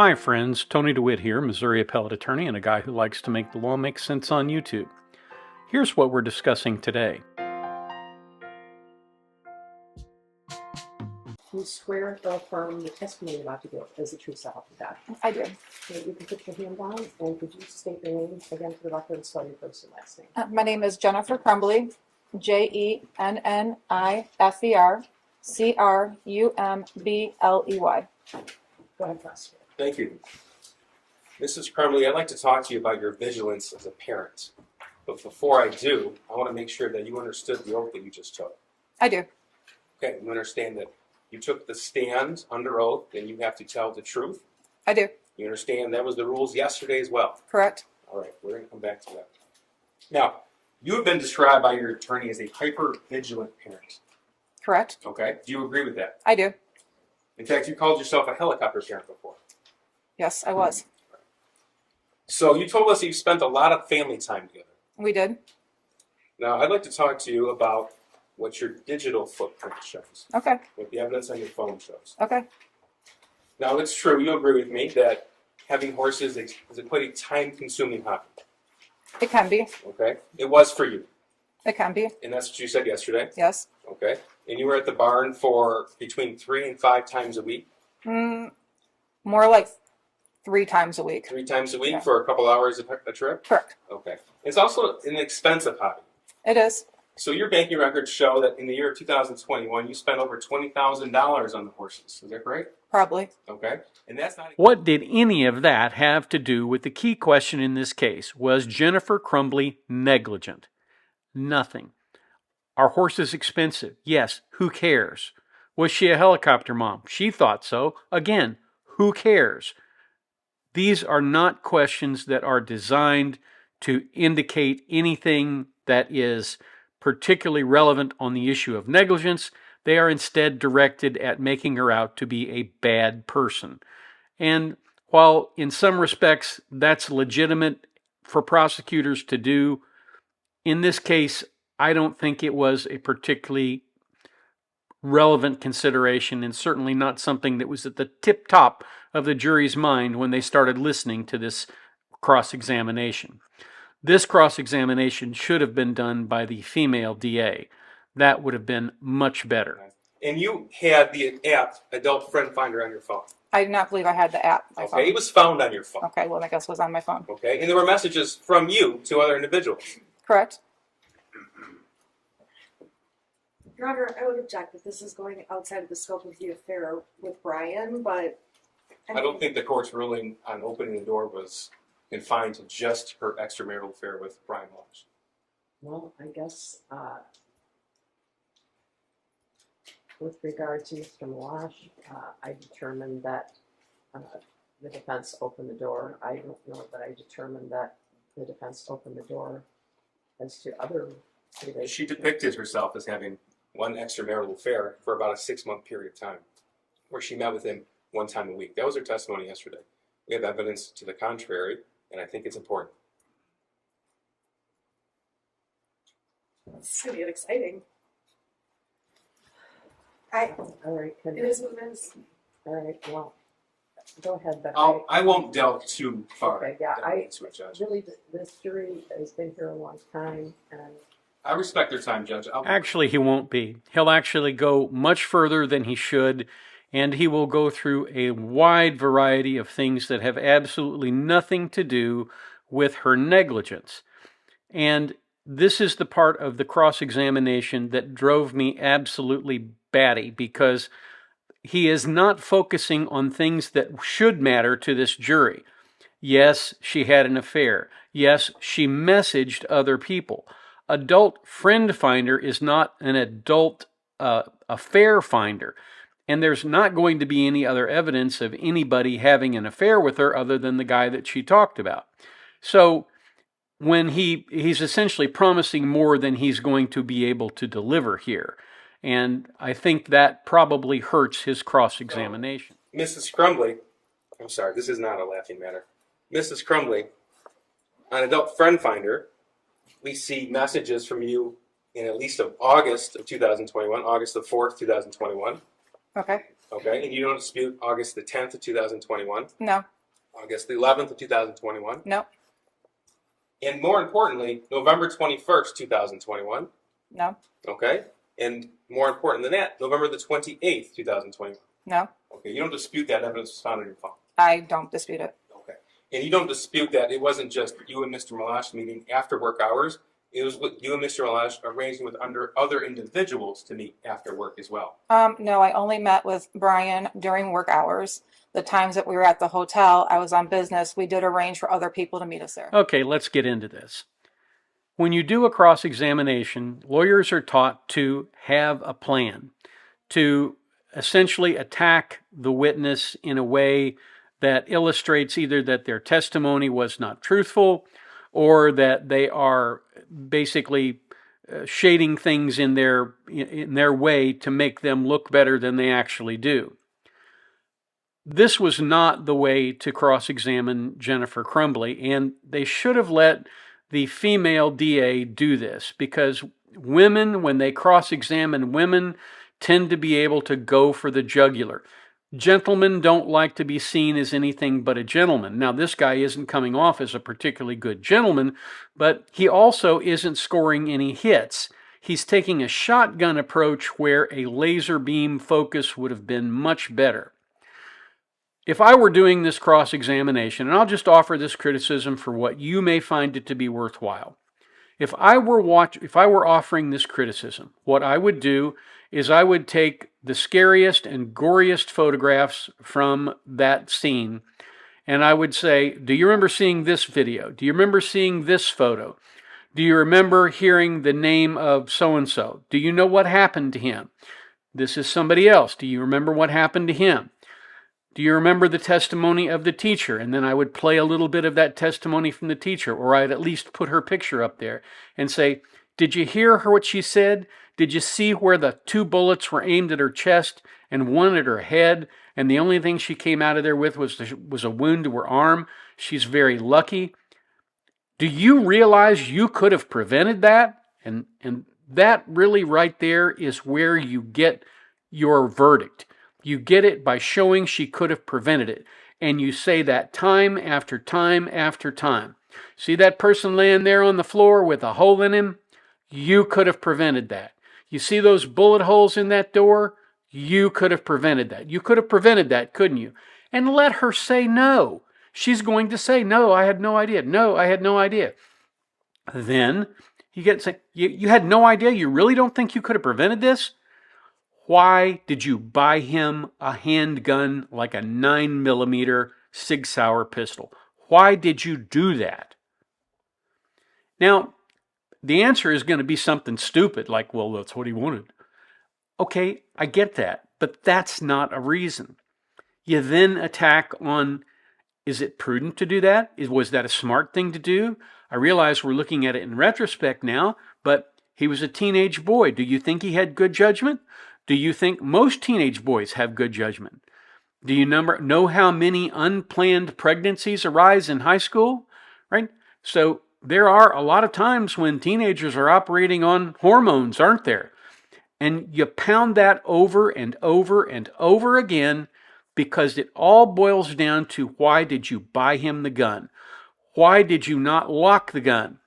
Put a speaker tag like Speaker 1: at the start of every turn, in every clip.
Speaker 1: Hi friends, Tony DeWitt here, Missouri appellate attorney and a guy who likes to make the law make sense on YouTube. Here's what we're discussing today.
Speaker 2: You swear or affirm the testimony you're about to give is the truth, so help you God.
Speaker 3: I do.
Speaker 2: Okay, you can put your hand down, and could you state your name again for the record and spell your first and last name?
Speaker 3: My name is Jennifer Crumbley, Jennifer Crumbley.
Speaker 2: Go ahead, prosecutor.
Speaker 4: Thank you. Mrs. Crumbley, I'd like to talk to you about your vigilance as a parent. But before I do, I want to make sure that you understood the oath that you just took.
Speaker 3: I do.
Speaker 4: Okay, you understand that you took the stand under oath and you have to tell the truth?
Speaker 3: I do.
Speaker 4: You understand that was the rules yesterday as well?
Speaker 3: Correct.
Speaker 4: All right, we're going to come back to that. Now, you have been described by your attorney as a hyper-vigilant parent.
Speaker 3: Correct.
Speaker 4: Okay, do you agree with that?
Speaker 3: I do.
Speaker 4: In fact, you called yourself a helicopter parent before.
Speaker 3: Yes, I was.
Speaker 4: So you told us that you spent a lot of family time together.
Speaker 3: We did.
Speaker 4: Now, I'd like to talk to you about what your digital footprint shows,
Speaker 3: Okay.
Speaker 4: what the evidence on your phone shows.
Speaker 3: Okay.
Speaker 4: Now, it's true, you agree with me, that having horses is quite a time-consuming hobby,
Speaker 3: It can be.
Speaker 4: okay? It was for you,
Speaker 3: It can be.
Speaker 4: and that's what you said yesterday,
Speaker 3: Yes.
Speaker 4: okay? And you were at the barn for between 3 and 5 times a week,
Speaker 3: More like 3 times a week.
Speaker 4: 3 times a week
Speaker 3: Yeah.
Speaker 4: for a couple hours a trip?
Speaker 3: Correct.
Speaker 4: Okay. It's also an expensive hobby.
Speaker 3: It is.
Speaker 4: So your banking records show that in the year of 2021, you spent over $20,000 on the horses. Is that correct?
Speaker 3: Probably.
Speaker 4: Okay. And that's not...
Speaker 1: What did any of that have to do with the key question in this case? Was Jennifer Crumbley negligent? Nothing. Are horses expensive? Yes. Who cares? Was she a helicopter mom? She thought so. Again, who cares? These are not questions that are designed to indicate anything that is particularly relevant on the issue of negligence. They are instead directed at making her out to be a bad person. And while in some respects that's legitimate for prosecutors to do, in this case, I don't think it was a particularly relevant consideration, and certainly not something that was at the tip top of the jury's mind when they started listening to this cross-examination. This cross-examination should have been done by the female DA. That would have been much better.
Speaker 4: And you had the app, Adult Friend Finder, on your phone.
Speaker 3: I do not believe I had the app on my
Speaker 4: Okay,
Speaker 3: phone.
Speaker 4: it was found on your phone.
Speaker 3: Okay, well, I guess it was on my phone.
Speaker 4: Okay, and there were messages from you to other individuals.
Speaker 3: Correct.
Speaker 5: Your Honor, I would object that this is going outside of the scope of the affair with Brian, but...
Speaker 4: I don't think the court's ruling on opening the door was confined to just her extramarital affair with Brian Walsh.
Speaker 2: Well, I guess with regard to Mr. Malash, I determined that the defense opened the door. I don't know that I determined that the defense opened the door as to other relations.
Speaker 4: She depicted herself as having one extramarital affair for about a 6-month period of time, where she met with him 1 time a week. That was her testimony yesterday. We have evidence to the contrary, and I think it's important.
Speaker 5: This is going to get exciting.
Speaker 2: All right,
Speaker 5: It is what it is.
Speaker 2: all right, well, go ahead, but
Speaker 4: I won't delve too far
Speaker 2: Okay, yeah,
Speaker 4: into it, Judge.
Speaker 2: really, this jury has been here a long time, and
Speaker 4: I respect their time, Judge.
Speaker 1: Actually, he won't be. He'll actually go much further than he should, and he will go through a wide variety of things that have absolutely nothing to do with her negligence. And this is the part of the cross-examination that drove me absolutely batty, because he is not focusing on things that should matter to this jury. Yes, she had an affair. Yes, she messaged other people. Adult friend finder is not an adult affair finder. And there's not going to be any other evidence of anybody having an affair with her other than the guy that she talked about. So when he's essentially promising more than he's going to be able to deliver here. And I think that probably hurts his cross-examination.
Speaker 4: Mrs. Crumbley, I'm sorry, this is not a laughing matter. Mrs. Crumbley, on Adult Friend Finder, we see messages from you in at least of August of 2021, August the 4th, 2021.
Speaker 3: Okay.
Speaker 4: Okay, and you don't dispute August the 10th of 2021,
Speaker 3: No.
Speaker 4: August the 11th of 2021,
Speaker 3: No.
Speaker 4: and more importantly, November 21st, 2021.
Speaker 3: No.
Speaker 4: Okay, and more important than that, November the 28th, 2021.
Speaker 3: No.
Speaker 4: Okay, you don't dispute that evidence was found in your phone.
Speaker 3: I don't dispute it.
Speaker 4: Okay, and you don't dispute that it wasn't just you and Mr. Malash meeting after work hours. It was with you and Mr. Malash arranging with other individuals to meet after work as well.
Speaker 3: No, I only met with Brian during work hours. The times that we were at the hotel, I was on business. We did arrange for other people to meet us there.
Speaker 1: Okay, let's get into this. When you do a cross-examination, lawyers are taught to have a plan, to essentially attack the witness in a way that illustrates either that their testimony was not truthful or that they are basically shading things in their way to make them look better than they actually do. This was not the way to cross-examine Jennifer Crumbley, and they should have let the female DA do this, because women, when they cross-examine women, tend to be able to go for the jugular. Gentlemen don't like to be seen as anything but a gentleman. Now, this guy isn't coming off as a particularly good gentleman, but he also isn't scoring any hits. He's taking a shotgun approach where a laser beam focus would have been much better. If I were doing this cross-examination, and I'll just offer this criticism for what you may find it to be worthwhile. If I were offering this criticism, what I would do is I would take the scariest and goriest photographs from that scene, and I would say, do you remember seeing this video? Do you remember seeing this photo? Do you remember hearing the name of so-and-so? Do you know what happened to him? This is somebody else. Do you remember what happened to him? Do you remember the testimony of the teacher? And then I would play a little bit of that testimony from the teacher, or I'd at least put her picture up there and say, did you hear her what she said? Did you see where the 2 bullets were aimed at her chest and 1 at her head? And the only thing she came out of there with was a wound to her arm. She's very lucky. Do you realize you could have prevented that? And that really right there is where you get your verdict. You get it by showing she could have prevented it. And you say that time after time after time. See that person laying there on the floor with a hole in him? You could have prevented that. You see those bullet holes in that door? You could have prevented that. You could have prevented that, couldn't you? And let her say no. She's going to say, no, I had no idea. No, I had no idea. Then you get to say, you had no idea? You really don't think you could have prevented this? Why did you buy him a handgun like a 9mm Sig Sauer pistol? Why did you do that? Now, the answer is going to be something stupid like, well, that's what he wanted. Okay, I get that, but that's not a reason. You then attack on, is it prudent to do that? Was that a smart thing to do? I realize we're looking at it in retrospect now, but he was a teenage boy. Do you think he had good judgment? Do you think most teenage boys have good judgment? Do you know how many unplanned pregnancies arise in high school? Right? So there are a lot of times when teenagers are operating on hormones, aren't there? And you pound that over and over and over again because it all boils down to, why did you buy him the gun? Why did you not lock the gun?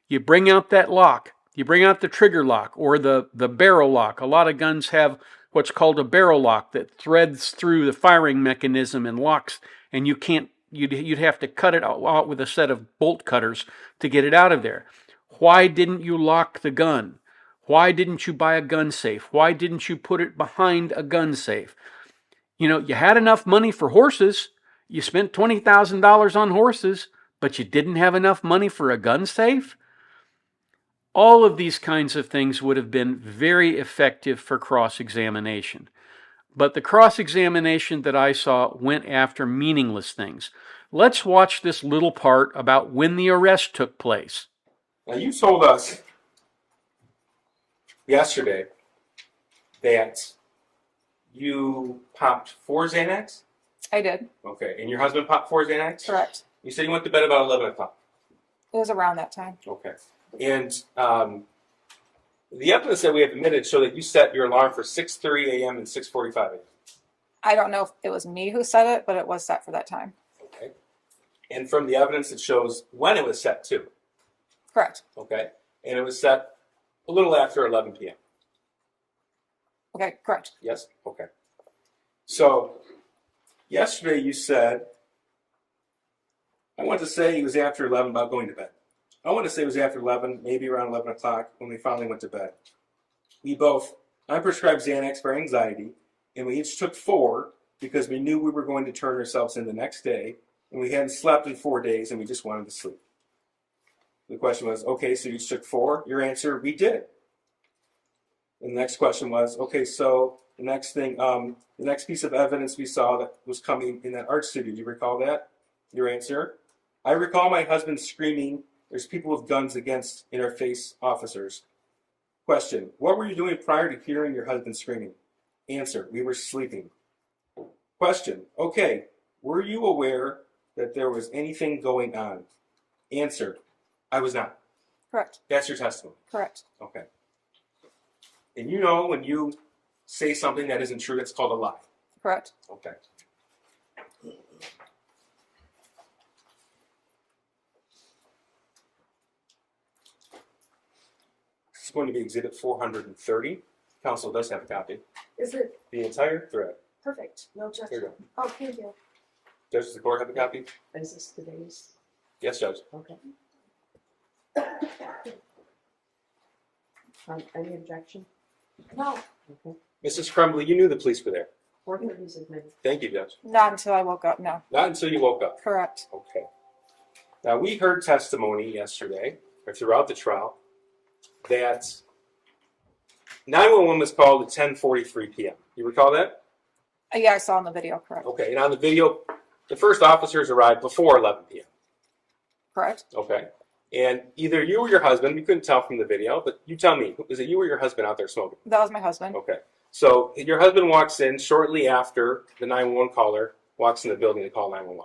Speaker 1: You bring out that lock. You bring out the trigger lock or the barrel lock. A lot of guns have what's called a barrel lock that threads through the firing mechanism and locks, and you'd have to cut it out with a set of bolt cutters to get it out of there. Why didn't you lock the gun? Why didn't you buy a gun safe? Why didn't you put it behind a gun safe? You know, you had enough money for horses. You spent $20,000 on horses, but you didn't have enough money for a gun safe? All of these kinds of things would have been very effective for cross-examination. But the cross-examination that I saw went after meaningless things. Let's watch this little part about when the arrest took place.
Speaker 4: Now, you told us yesterday that you popped 4 Xanax?
Speaker 3: I did.
Speaker 4: Okay, and your husband popped 4 Xanax?
Speaker 3: Correct.
Speaker 4: You said you went to bed about 11 o'clock.
Speaker 3: It was around that time.
Speaker 4: Okay. And the evidence that we have admitted show that you set your alarm for 6:30 a.m. and 6:45 a.m.
Speaker 3: I don't know if it was me who said it, but it was set for that time.
Speaker 4: Okay. And from the evidence, it shows when it was set too.
Speaker 3: Correct.
Speaker 4: Okay. And it was set a little after 11 p.m.
Speaker 3: Okay, correct.
Speaker 4: Yes? Okay. So, yesterday you said, I want to say it was after 11 about going to bed. I want to say it was after 11, maybe around 11 o'clock when we finally went to bed. I prescribed Xanax for anxiety, and we each took 4 because we knew we were going to turn ourselves in the next day, and we hadn't slept in 4 days, and we just wanted to sleep. The question was, okay, so you each took 4? Your answer, we did. And the next question was, okay, so the next thing, the next piece of evidence we saw that was coming in that art studio, do you recall that? Your answer? I recall my husband screaming, "There's people with guns against in our face officers." Question, what were you doing prior to hearing your husband screaming? Answer, we were sleeping. Question, okay, were you aware that there was anything going on? Answer, I was not.
Speaker 3: Correct.
Speaker 4: That's your testimony.
Speaker 3: Correct.
Speaker 4: Okay. And you know when you say something that isn't true, it's called a lie.
Speaker 3: Correct.
Speaker 4: Okay. This is going to be Exhibit 430. Council does have a copy.
Speaker 5: Is it
Speaker 4: The entire thread.
Speaker 5: perfect? No
Speaker 4: Here you
Speaker 5: objection.
Speaker 4: go.
Speaker 5: Oh, thank you.
Speaker 4: Judge, does the court have a copy?
Speaker 2: Is this today's?
Speaker 4: Yes, Judge.
Speaker 2: Okay. Any objection?
Speaker 5: No,
Speaker 2: Okay.
Speaker 4: Mrs. Crumbley, you knew the police were there.
Speaker 2: 430 is admitted.
Speaker 4: Thank you, Judge.
Speaker 3: Not until I woke up. No.
Speaker 4: Not until you woke up.
Speaker 3: Correct.
Speaker 4: Okay. Now, we heard testimony yesterday, or throughout the trial, that 911 was called at 10:43 p.m. You recall that?
Speaker 3: Yeah, I saw in the video. Correct.
Speaker 4: Okay. And on the video, the first officers arrived before 11 p.m.
Speaker 3: Correct.
Speaker 4: Okay. And either you or your husband, we couldn't tell from the video, but you tell me, was it you or your husband out there smoking?
Speaker 3: That was my husband.
Speaker 4: Okay. So your husband walks in shortly after the 911 caller walks in the building to call 911.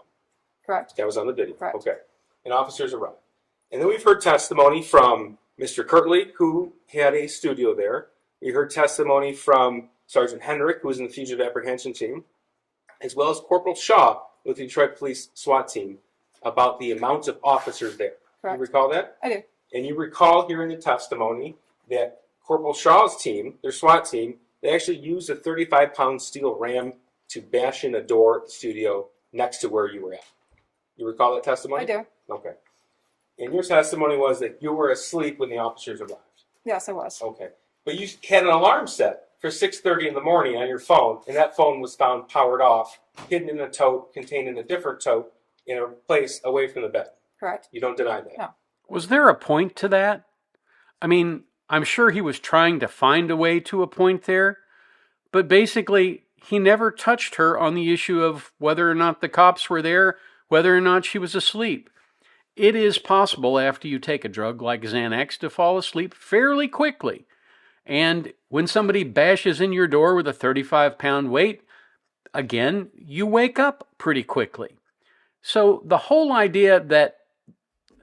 Speaker 3: Correct.
Speaker 4: That was on the video.
Speaker 3: Correct.
Speaker 4: Okay. And officers arrived. And then we've heard testimony from Mr. Kirtley, who had a studio there. We heard testimony from Sergeant Henrik, who was in the fugitive apprehension team, as well as Corporal Shaw with the Detroit Police SWAT team about the amount of officers there.
Speaker 3: Correct.
Speaker 4: You recall that?
Speaker 3: I do.
Speaker 4: And you recall hearing the testimony that Corporal Shaw's team, their SWAT team, they actually used a 35-pound steel ram to bash in a door at the studio next to where you were at. You recall that testimony?
Speaker 3: I do.
Speaker 4: Okay. And your testimony was that you were asleep when the officers arrived.
Speaker 3: Yes, I was.
Speaker 4: Okay. But you had an alarm set for 6:30 in the morning on your phone, and that phone was found powered off, hidden in a tote, contained in a different tote, in a place away from the bed.
Speaker 3: Correct.
Speaker 4: You don't deny that?
Speaker 3: No.
Speaker 1: Was there a point to that? I mean, I'm sure he was trying to find a way to a point there, but basically, he never touched her on the issue of whether or not the cops were there, whether or not she was asleep. It is possible after you take a drug like Xanax to fall asleep fairly quickly. And when somebody bashes in your door with a 35-pound weight, again, you wake up pretty quickly. So the whole idea that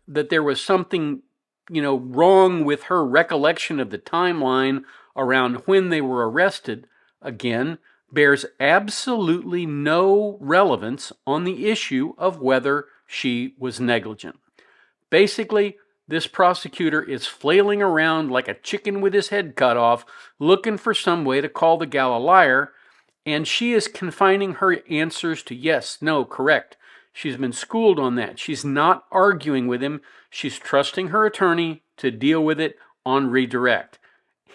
Speaker 1: there was something, wrong with her recollection of the timeline around when they were arrested, again, bears absolutely no relevance on the issue of whether she was negligent. Basically, this prosecutor is flailing around like a chicken with his head cut off, looking for some way to call the gal a liar, and she is confining her answers to yes, no, correct. She's been schooled on that. She's not arguing with him. She's trusting her attorney to deal with it on redirect.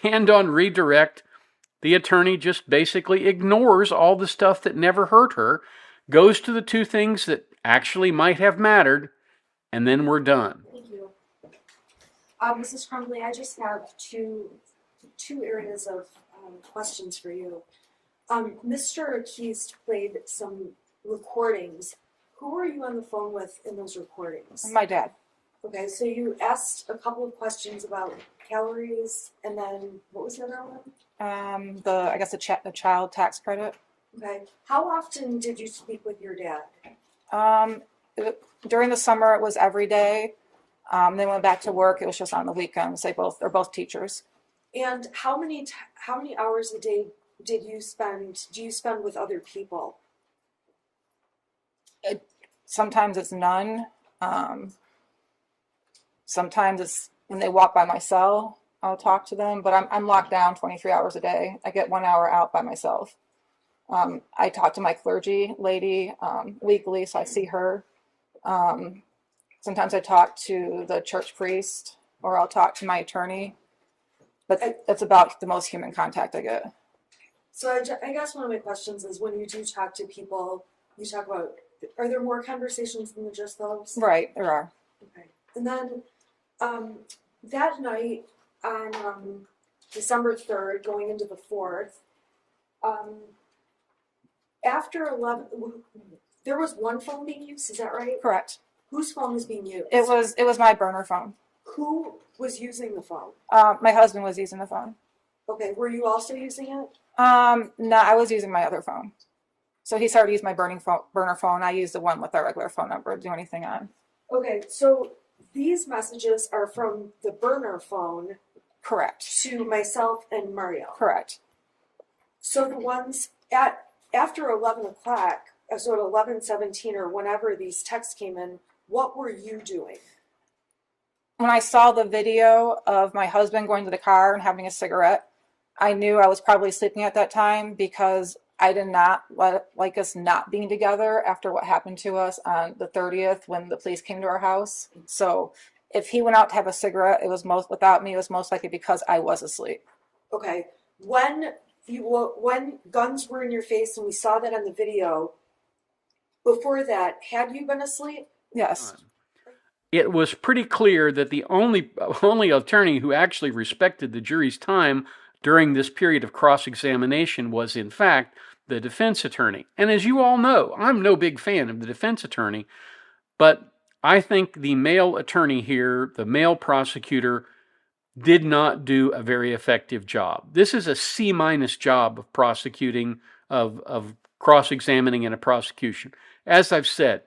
Speaker 1: And on redirect, the attorney just basically ignores all the stuff that never hurt her, goes to the two things that actually might have mattered, and then we're done.
Speaker 5: thank you. Mrs. Crumbley, I just have two areas of questions for you. Mr. Keys played some recordings. Who were you on the phone with in those recordings?
Speaker 3: My dad.
Speaker 5: Okay, so you asked a couple of questions about calories, and then what was the other one?
Speaker 3: The child tax credit.
Speaker 5: Okay, how often did you speak with your dad?
Speaker 3: During the summer, it was every day. They went back to work. It was just on the weekends. They're both teachers.
Speaker 5: And how many hours a day do you spend with other people?
Speaker 3: Sometimes it's none. Sometimes it's when they walk by my cell, I'll talk to them, but I'm locked down 23 hours a day. I get 1 hour out by myself. I talk to my clergy lady weekly, so I see her. Sometimes I talk to the church priest, or I'll talk to my attorney, but that's about the most human contact I get.
Speaker 5: So I guess one of my questions is, when you do talk to people, you talk about, are there more conversations than just those?
Speaker 3: Right, there are.
Speaker 5: Okay. And then that night on December 3rd, going into the 4th, after 11, there was one phone being used, is that right?
Speaker 3: Correct.
Speaker 5: Whose phone was being used?
Speaker 3: It was my burner phone.
Speaker 5: Who was using the phone?
Speaker 3: My husband was using the phone.
Speaker 5: Okay, were you also using it?
Speaker 3: No, I was using my other phone. So he started using my burner phone. I used the one with our regular phone number to do anything on.
Speaker 5: Okay, so these messages are from the burner phone
Speaker 3: Correct.
Speaker 5: to myself and Mario.
Speaker 3: Correct.
Speaker 5: So the ones after 11 o'clock, so at 11:17 or whenever these texts came in, what were you doing?
Speaker 3: When I saw the video of my husband going to the car and having a cigarette, I knew I was probably sleeping at that time, because I did not like us not being together after what happened to us on the 30th when the police came to our house. So if he went out to have a cigarette, it was most likely because I was asleep.
Speaker 5: Okay, when guns were in your face and we saw that on the video, before that, had you been asleep?
Speaker 3: Yes.
Speaker 1: It was pretty clear that the only attorney who actually respected the jury's time during this period of cross-examination was, in fact, the defense attorney. And as you all know, I'm no big fan of the defense attorney, but I think the male attorney here, the male prosecutor, did not do a very effective job. This is a C- job of prosecuting, of cross-examining in a prosecution. As I've said,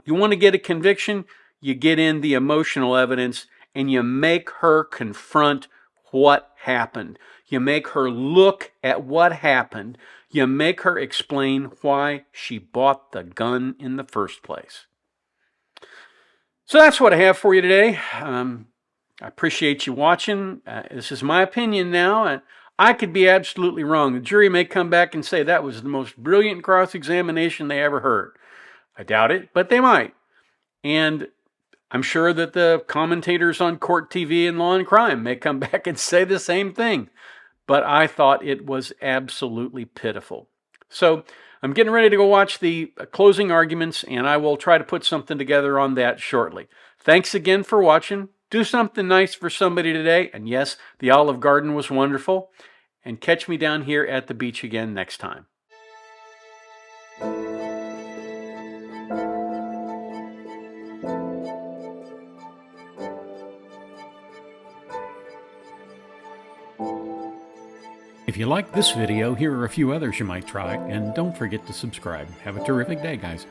Speaker 1: you want to get a conviction, you get in the emotional evidence, and you make her confront what happened. You make her look at what happened. You make her explain why she bought the gun in the first place. So that's what I have for you today. I appreciate you watching. This is my opinion now. I could be absolutely wrong. The jury may come back and say that was the most brilliant cross-examination they ever heard. I doubt it, but they might. And I'm sure that the commentators on Court TV and Law and Crime may come back and say the same thing. But I thought it was absolutely pitiful. So I'm getting ready to go watch the closing arguments, and I will try to put something together on that shortly. Thanks again for watching. Do something nice for somebody today. And yes, the Olive Garden was wonderful. And catch me down here at the beach again next time. If you like this video, here are a few others you might try, and don't forget to subscribe. Have a terrific day, guys.